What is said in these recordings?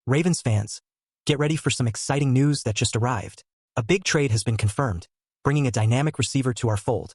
Ravens fans, get ready for some exciting news that just arrived. A big trade has been confirmed, bringing a dynamic receiver to our fold,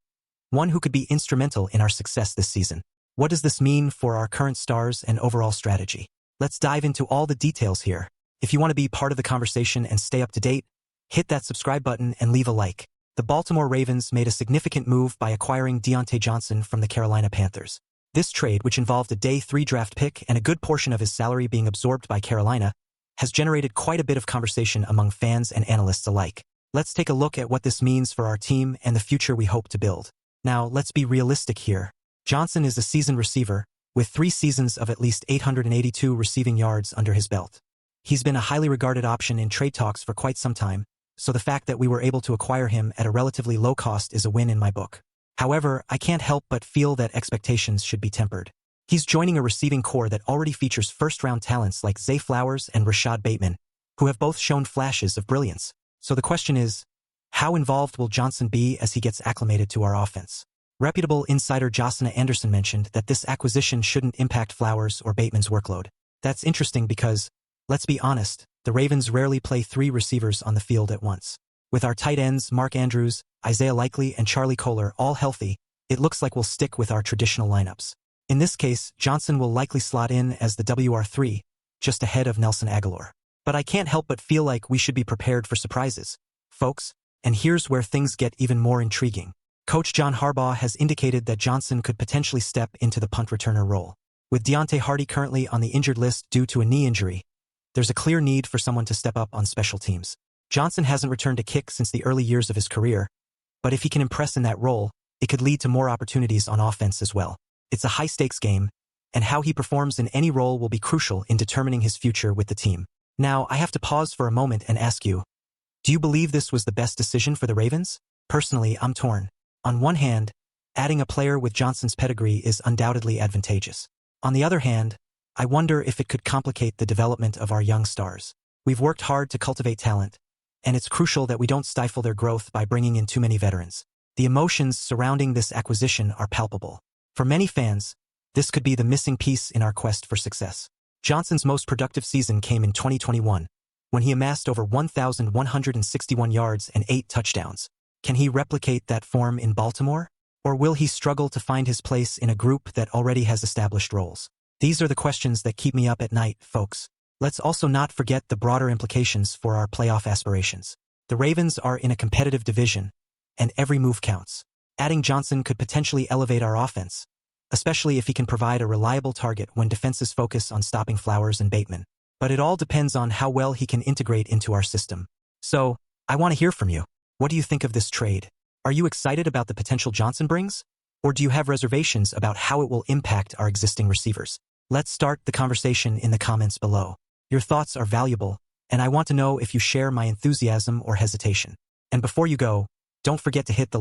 one who could be instrumental in our success this season. What does this mean for our current stars and overall strategy? Let's dive into all the details here. If you want to be part of the conversation and stay up to date, hit that subscribe button and leave a like. The Baltimore Ravens made a significant move by acquiring Diontae Johnson from the Carolina Panthers. This trade, which involved a day 3 draft pick and a good portion of his salary being absorbed by Carolina, has generated quite a bit of conversation among fans and analysts alike. Let's take a look at what this means for our team and the future we hope to build. Now, let's be realistic here. Johnson is a seasoned receiver, with 3 seasons of at least 882 receiving yards under his belt. He's been a highly regarded option in trade talks for quite some time, so the fact that we were able to acquire him at a relatively low cost is a win in my book. However, I can't help but feel that expectations should be tempered. He's joining a receiving core that already features first-round talents like Zay Flowers and Rashad Bateman, who have both shown flashes of brilliance. So the question is, how involved will Johnson be as he gets acclimated to our offense? Reputable insider Josina Anderson mentioned that this acquisition shouldn't impact Flowers or Bateman's workload. That's interesting because, let's be honest, the Ravens rarely play 3 receivers on the field at once. With our tight ends Mark Andrews, Isaiah Likely, and Charlie Kolar all healthy, it looks like we'll stick with our traditional lineups. In this case, Johnson will likely slot in as the WR3, just ahead of Nelson Agholor. But I can't help but feel like we should be prepared for surprises, folks, and here's where things get even more intriguing. Coach John Harbaugh has indicated that Johnson could potentially step into the punt returner role. With Deontay Hardy currently on the injured list due to a knee injury, there's a clear need for someone to step up on special teams. Johnson hasn't returned a kick since the early years of his career, but if he can impress in that role, it could lead to more opportunities on offense as well. It's a high-stakes game, and how he performs in any role will be crucial in determining his future with the team. Now, I have to pause for a moment and ask you, do you believe this was the best decision for the Ravens? Personally, I'm torn. On one hand, adding a player with Johnson's pedigree is undoubtedly advantageous. On the other hand, I wonder if it could complicate the development of our young stars. We've worked hard to cultivate talent, and it's crucial that we don't stifle their growth by bringing in too many veterans. The emotions surrounding this acquisition are palpable. For many fans, this could be the missing piece in our quest for success. Johnson's most productive season came in 2021, when he amassed over 1,161 yards and 8 touchdowns. Can he replicate that form in Baltimore? Or will he struggle to find his place in a group that already has established roles? These are the questions that keep me up at night, folks. Let's also not forget the broader implications for our playoff aspirations. The Ravens are in a competitive division, and every move counts. Adding Johnson could potentially elevate our offense, especially if he can provide a reliable target when defenses focus on stopping Flowers and Bateman. But it all depends on how well he can integrate into our system. So, I want to hear from you. What do you think of this trade? Are you excited about the potential Johnson brings? Or do you have reservations about how it will impact our existing receivers? Let's start the conversation in the comments below. Your thoughts are valuable, and I want to know if you share my enthusiasm or hesitation. And before you go, don't forget to hit the